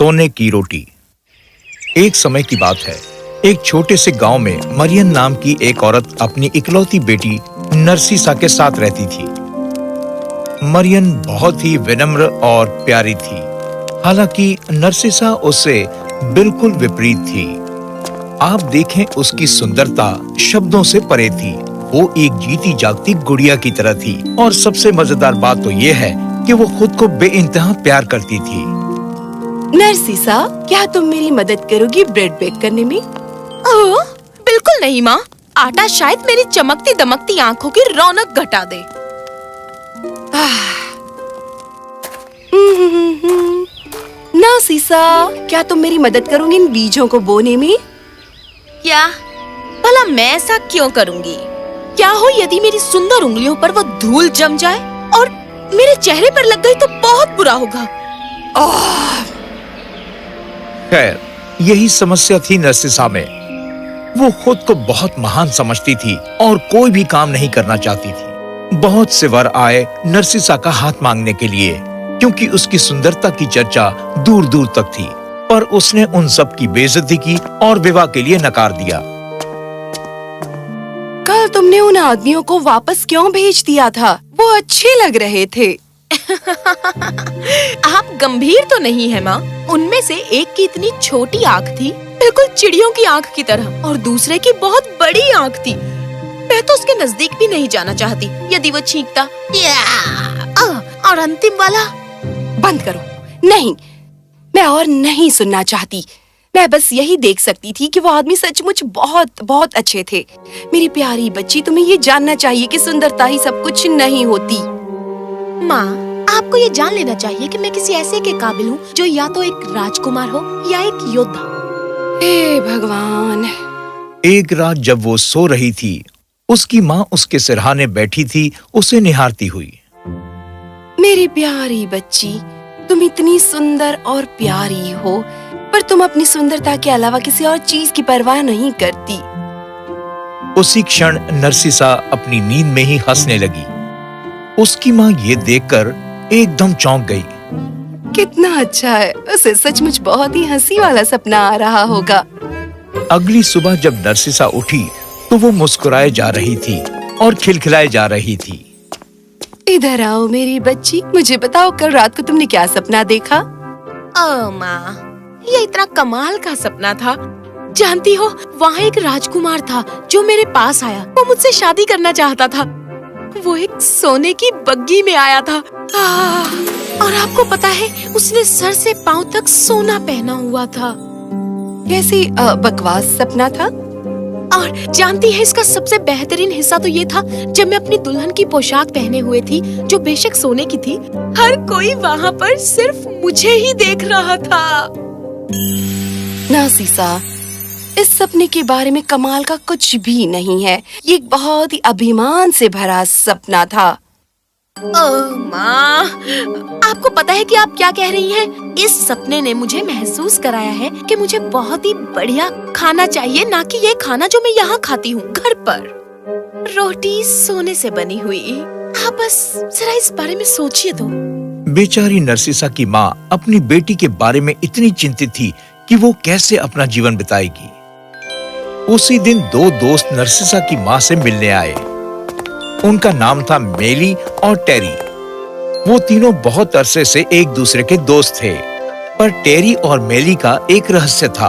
सोने की रोटी। एक समय की बात है, एक छोटे से गांव में मरियम नाम की एक औरत अपनी इकलौती बेटी नरसिसा के साथ रहती थी। मरियम बहुत ही विनम्र और प्यारी थी, हालांकि नरसिसा उससे बिल्कुल विपरीत थी। आप देखें, उसकी सुंदरता शब्दों से परे थी। वो एक जीती जागती गुड़िया की तरह थी और सबसे मजेदार बात तो ये है कि वो खुद को बेइंतहा प्यार करती थी। नरसिसा, क्या तुम मेरी मदद करोगी ब्रेड बेक करने में? ओह, बिल्कुल नहीं माँ। आटा शायद मेरी चमकती दमकती आँखों की रौनक घटा दे। नरसिसा, क्या तुम मेरी मदद करोगी इन बीजों को बोने में? क्या? भला मैं ऐसा क्यों करूँगी? क्या हो यदि मेरी सुंदर उंगलियों पर वो धूल जम जाए और मेरे चेहरे पर लग गई तो बहुत बुरा होगा। खैर, यही समस्या थी नरसिसा में। वो खुद को बहुत महान समझती थी और कोई भी काम नहीं करना चाहती थी। बहुत से वर आए नरसिसा का हाथ मांगने के लिए, क्योंकि उसकी सुंदरता की चर्चा दूर दूर तक थी, पर उसने उन सब की बेइज्जती की और विवाह के लिए नकार दिया। कल तुमने उन आदमियों को वापस क्यों भेज दिया था? वो अच्छे लग रहे थे। आप गंभीर तो नहीं है माँ? उनमें से एक की इतनी छोटी आँख थी, बिल्कुल चिड़ियों की आँख की तरह, और दूसरे की बहुत बड़ी आँख थी। मैं तो उसके नजदीक भी नहीं जाना चाहती यदि वो छींकता। और अंतिम वाला। बंद करो। नहीं, मैं और नहीं सुनना चाहती। मैं बस यही देख सकती थी कि वो आदमी सचमुच बहुत बहुत अच्छे थे। मेरी प्यारी बच्ची, तुम्हें ये जानना चाहिए कि सुंदरता ही सब कुछ नहीं होती। माँ, आपको ये जान लेना चाहिए कि मैं किसी ऐसे के काबिल हूँ जो या तो एक राजकुमार हो या एक योद्धा। हे भगवान। एक रात जब वो सो रही थी, उसकी माँ उसके सिरहाने बैठी थी, उसे निहारती हुई। मेरी प्यारी बच्ची, तुम इतनी सुंदर और प्यारी हो, पर तुम अपनी सुंदरता के अलावा किसी और चीज की परवाह नहीं करती। उसी क्षण नरसिसा अपनी नींद में ही हंसने लगी। उसकी माँ ये देखकर एकदम चौंक गई। कितना अच्छा है, उसे सचमुच बहुत ही हंसी वाला सपना आ रहा होगा। अगली सुबह जब नरसिसा उठी तो वो मुस्कुराए जा रही थी और खिलखिलाए जा रही थी। इधर आओ मेरी बच्ची, मुझे बताओ कल रात को तुमने क्या सपना देखा? माँ, ये इतना कमाल का सपना था। जानती हो, वहाँ एक राजकुमार था जो मेरे पास आया। वो मुझसे शादी करना चाहता था। वो एक सोने की बग्गी में आया था। और आपको पता है, उसने सर से पांव तक सोना पहना हुआ था। कैसी बकवास सपना था। और जानती है, इसका सबसे बेहतरीन हिस्सा तो ये था, जब मैं अपनी दुल्हन की पोशाक पहने हुए थी, जो बेशक सोने की थी, हर कोई वहाँ पर सिर्फ मुझे ही देख रहा था। नरसिसा, इस सपने के बारे में कमाल का कुछ भी नहीं है। ये एक बहुत ही अभिमान से भरा सपना था। ओह माँ, आपको पता है कि आप क्या कह रही हैं? इस सपने ने मुझे महसूस कराया है कि मुझे बहुत ही बढ़िया खाना चाहिए, ना कि ये खाना जो मैं यहाँ खाती हूँ घर पर। रोटी सोने से बनी हुई। आप बस जरा इस बारे में सोचिए तो। बेचारी नरसिसा की माँ अपनी बेटी के बारे में इतनी चिंतित थी कि वो कैसे अपना जीवन बिताएगी। उसी दिन दो दोस्त नरसिसा की माँ से मिलने आए। उनका नाम था मेली और टेरी। वो तीनों बहुत अरसे से एक दूसरे के दोस्त थे, पर टेरी और मेली का एक रहस्य था।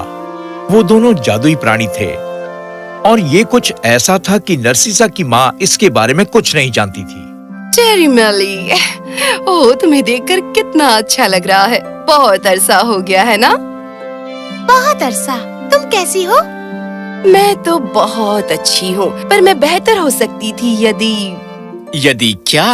वो दोनों जादुई प्राणी थे और ये कुछ ऐसा था कि नरसिसा की माँ इसके बारे में कुछ नहीं जानती थी। टेरी मेली, ओह, तुम्हें देखकर कितना अच्छा लग रहा है। बहुत अरसा हो गया है ना? बहुत अरसा। तुम कैसी हो? मैं तो बहुत अच्छी हूँ, पर मैं बेहतर हो सकती थी यदि क्या?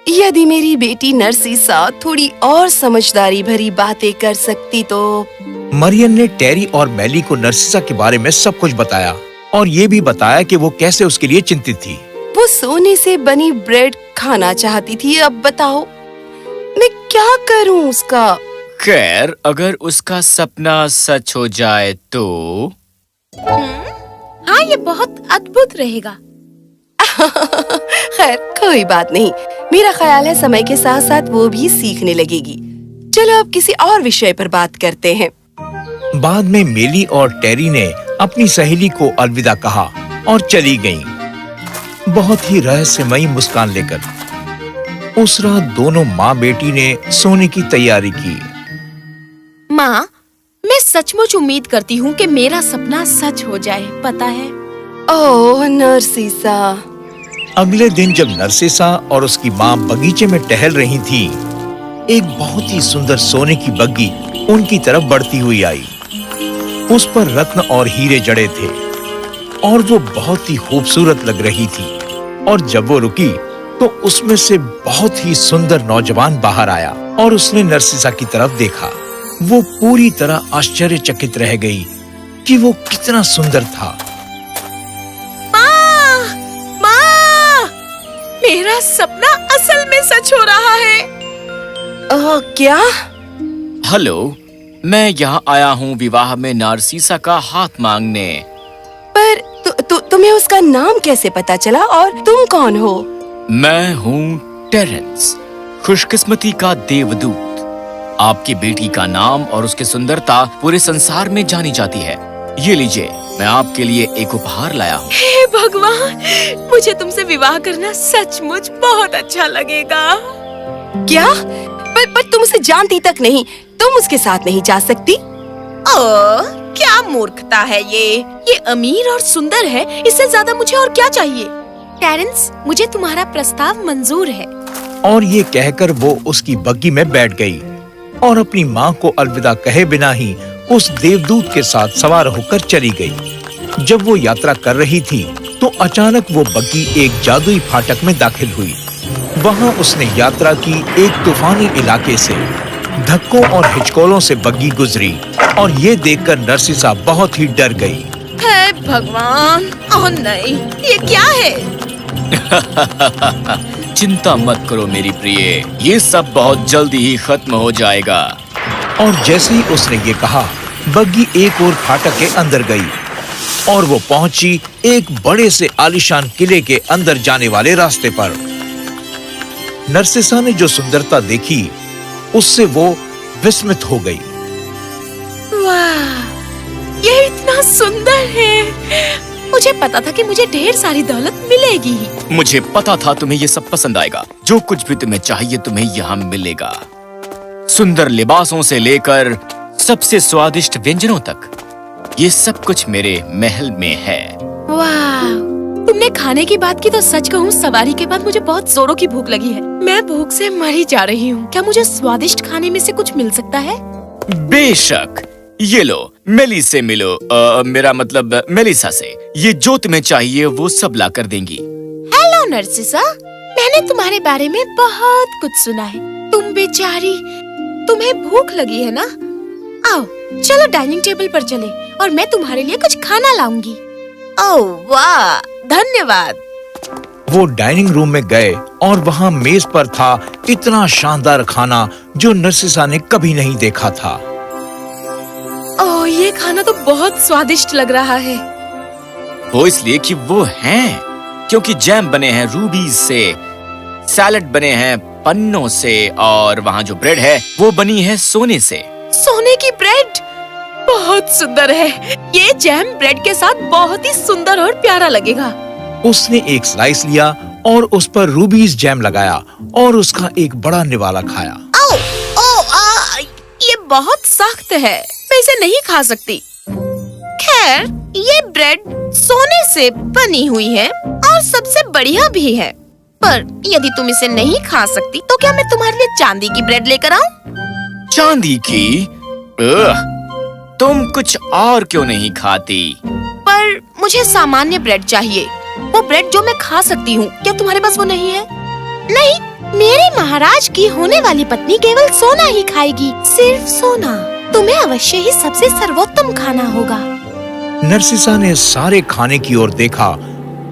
यदि मेरी बेटी नरसिसा थोड़ी और समझदारी भरी बातें कर सकती तो। मरियम ने टेरी और मेली को नरसिसा के बारे में सब कुछ बताया और ये भी बताया कि वो कैसे उसके लिए चिंतित थी। वो सोने से बनी ब्रेड खाना चाहती थी। अब बताओ मैं क्या करूँ उसका? खैर, अगर उसका सपना सच हो जाए तो? हाँ, ये बहुत अद्भुत रहेगा। खैर, कोई बात नहीं। मेरा ख्याल है समय के साथ साथ वो भी सीखने लगेगी। चलो अब किसी और विषय पर बात करते हैं। बाद में मेली और टेरी ने अपनी सहेली को अलविदा कहा और चली गईं, बहुत ही रहस्यमयी मुस्कान लेकर। उस रात दोनों माँ बेटी ने सोने की तैयारी की। माँ, मैं सचमुच उम्मीद करती हूँ कि मेरा सपना सच हो जाए, पता है। ओह नरसिसा। अगले दिन जब नरसिसा और उसकी माँ बगीचे में टहल रही थी, एक बहुत ही सुंदर सोने की बग्गी उनकी तरफ बढ़ती हुई आई। उस पर रत्न और हीरे जड़े थे और वो बहुत ही खूबसूरत लग रही थी। और जब वो रुकी तो उसमें से बहुत ही सुंदर नौजवान बाहर आया और उसने नरसिसा की तरफ देखा। वो पूरी तरह आश्चर्यचकित रह गई कि वो कितना सुंदर था। माँ, माँ, मेरा सपना असल में सच हो रहा है। क्या? हेलो, मैं यहाँ आया हूँ विवाह में नारसीसा का हाथ मांगने। पर तुम्हें उसका नाम कैसे पता चला और तुम कौन हो? मैं हूँ टेरेंस, खुशकिस्मती का देवदूत। आपकी बेटी का नाम और उसकी सुंदरता पूरे संसार में जानी जाती है। ये लीजिए, मैं आपके लिए एक उपहार लाया हूँ। हे भगवान, मुझे तुमसे विवाह करना सचमुच बहुत अच्छा लगेगा। क्या? पर तुम उसे जानती तक नहीं, तुम उसके साथ नहीं जा सकती। ओह, क्या मूर्खता है ये अमीर और सुंदर है, इससे ज्यादा मुझे और क्या चाहिए। टेरेंस, मुझे तुम्हारा प्रस्ताव मंजूर है। और ये कहकर वो उसकी बग्गी में बैठ गई और अपनी माँ को अलविदा कहे बिना ही उस देवदूत के साथ सवार होकर चली गई। जब वो यात्रा कर रही थी तो अचानक वो बग्गी एक जादुई फाटक में दाखिल हुई। वहाँ उसने यात्रा की एक तूफानी इलाके से। धक्कों और हिचकोलों से बग्गी गुजरी और ये देखकर नरसिसा बहुत ही डर गई। हे भगवान, ओह नहीं, ये क्या है? चिंता मत करो मेरी प्रिय, ये सब बहुत जल्दी ही खत्म हो जाएगा। और जैसे ही उसने ये कहा, बग्गी एक और फाटक के अंदर गई और वो पहुंची एक बड़े से आलीशान किले के अंदर जाने वाले रास्ते पर। नरसिसा ने जो सुंदरता देखी उससे वो विस्मित हो गई। वाह, ये इतना सुंदर है। मुझे पता था कि मुझे ढेर सारी दौलत मिलेगी ही। मुझे पता था तुम्हें ये सब पसंद आएगा। जो कुछ भी तुम्हें चाहिए तुम्हें यहाँ मिलेगा। सुंदर लिबासों से लेकर सबसे स्वादिष्ट व्यंजनों तक, ये सब कुछ मेरे महल में है। वाह, तुमने खाने की बात की तो सच कहूँ, सवारी के बाद मुझे बहुत जोरों की भूख लगी है। मैं भूख से मर ही जा रही हूँ। क्या मुझे स्वादिष्ट खाने में से कुछ मिल सकता है? बेशक, ये लो, मेली से मिलो। मेरा मतलब मेलिसा से। ये जो तुम्हें चाहिए वो सब ला कर देंगी। हेलो नरसिसा, मैंने तुम्हारे बारे में बहुत कुछ सुना है। तुम बेचारी, तुम्हें भूख लगी है ना? आओ, चलो डाइनिंग टेबल पर चले और मैं तुम्हारे लिए कुछ खाना लाऊंगी। ओह वाह, धन्यवाद। वो डाइनिंग रूम में गए और वहाँ मेज पर था इतना शानदार खाना जो नरसिसा ने कभी नहीं देखा था। ओह, ये खाना तो बहुत स्वादिष्ट लग रहा है। वो इसलिए कि वो हैं, क्योंकि जैम बने हैं रूबीज से, सैलेड बने हैं पन्नों से और वहाँ जो ब्रेड है वो बनी है सोने से। सोने की ब्रेड बहुत सुंदर है। ये जैम ब्रेड के साथ बहुत ही सुंदर और प्यारा लगेगा। उसने एक स्लाइस लिया और उस पर रूबीज जैम लगाया और उसका एक बड़ा निवाला खाया। आओ, ये बहुत सख्त है, मैं इसे नहीं खा सकती। खैर, ये ब्रेड सोने से बनी हुई है और सबसे बढ़िया भी है। पर यदि तुम इसे नहीं खा सकती तो क्या मैं तुम्हारे लिए चांदी की ब्रेड लेकर आऊं? चांदी की? तुम कुछ और क्यों नहीं खाती? पर मुझे सामान्य ब्रेड चाहिए, वो ब्रेड जो मैं खा सकती हूँ। क्या तुम्हारे पास वो नहीं है? नहीं, मेरे महाराज की होने वाली पत्नी केवल सोना ही खाएगी, सिर्फ सोना। तुम्हें अवश्य ही सबसे सर्वोत्तम खाना होगा। नरसिसा ने सारे खाने की ओर देखा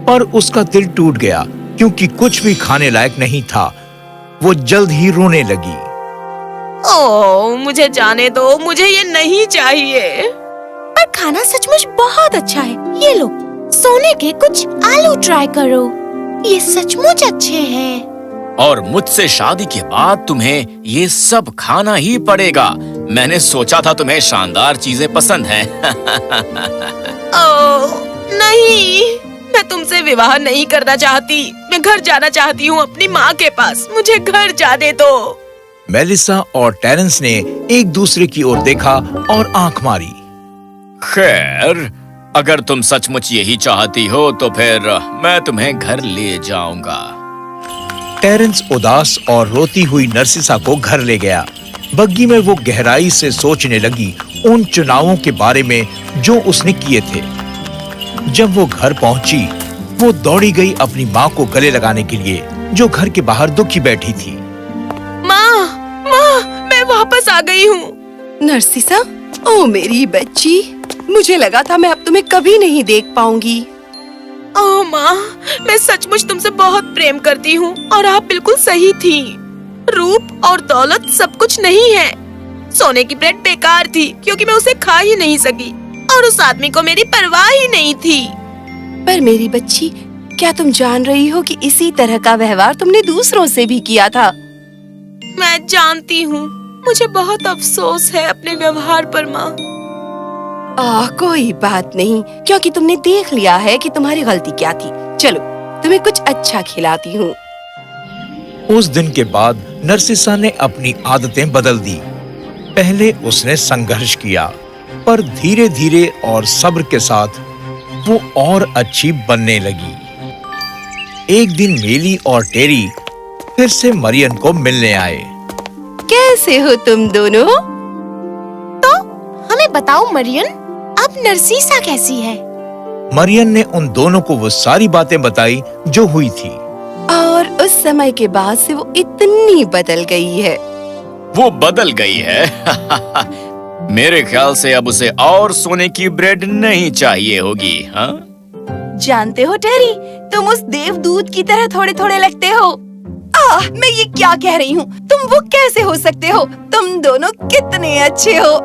पर उसका दिल टूट गया क्योंकि कुछ भी खाने लायक नहीं था। वो जल्द ही रोने लगी। ओह, मुझे जाने दो, मुझे ये नहीं चाहिए। पर खाना सचमुच बहुत अच्छा है। ये लो, सोने के कुछ आलू ट्राई करो, ये सचमुच अच्छे हैं। और मुझसे शादी के बाद तुम्हें ये सब खाना ही पड़ेगा। मैंने सोचा था तुम्हें शानदार चीजें पसंद हैं। ओह नहीं, मैं तुमसे विवाह नहीं करना चाहती। मैं घर जाना चाहती हूँ अपनी माँ के पास। मुझे घर जाने दो। मेलिसा और टेरेंस ने एक दूसरे की ओर देखा और आंख मारी। खैर, अगर तुम सचमुच यही चाहती हो तो फिर मैं तुम्हें घर ले जाऊंगा। टेरेंस उदास और रोती हुई नरसिसा को घर ले गया। बग्गी में वो गहराई से सोचने लगी उन चुनावों के बारे में जो उसने किए थे। जब वो घर पहुंची, वो दौड़ी गई अपनी माँ को गले लगाने के लिए, जो घर के बाहर दुखी बैठी थी। माँ, माँ, मैं वापस आ गई हूँ। नरसिसा, ओ मेरी बच्ची, मुझे लगा था मैं अब तुम्हें कभी नहीं देख पाऊंगी। ओह माँ, मैं सचमुच तुमसे बहुत प्रेम करती हूँ और आप बिल्कुल सही थी। रूप और दौलत सब कुछ नहीं है। सोने की ब्रेड बेकार थी क्योंकि मैं उसे खा ही नहीं सकी और उस आदमी को मेरी परवाह ही नहीं थी। पर मेरी बच्ची, क्या तुम जान रही हो कि इसी तरह का व्यवहार तुमने दूसरों से भी किया था? मैं जानती हूँ। मुझे बहुत अफसोस है अपने व्यवहार पर माँ। कोई बात नहीं, क्योंकि तुमने देख लिया है कि तुम्हारी गलती क्या थी। चलो, तुम्हें कुछ अच्छा खिलाती हूँ। उस दिन के बाद नरसिसा ने अपनी आदतें बदल दी। पहले उसने संघर्ष किया, पर धीरे धीरे और सब्र के साथ वो और अच्छी बनने लगी। एक दिन मेली और टेरी फिर से मरियन को मिलने आए। कैसे हो तुम दोनों? तो हमें बताओ मरियन, अब नरसिसा कैसी है? मरियन ने उन दोनों को वो सारी बातें बताई जो हुई थी। और उस समय के बाद से वो इतनी बदल गई है। वो बदल गई है। मेरे ख्याल से अब उसे और सोने की ब्रेड नहीं चाहिए होगी। हाँ? जानते हो टेरी, तुम उस देवदूत की तरह थोड़े थोड़े लगते हो। मैं ये क्या कह रही हूँ? तुम वो कैसे हो सकते हो? तुम दोनों कितने अच्छे हो।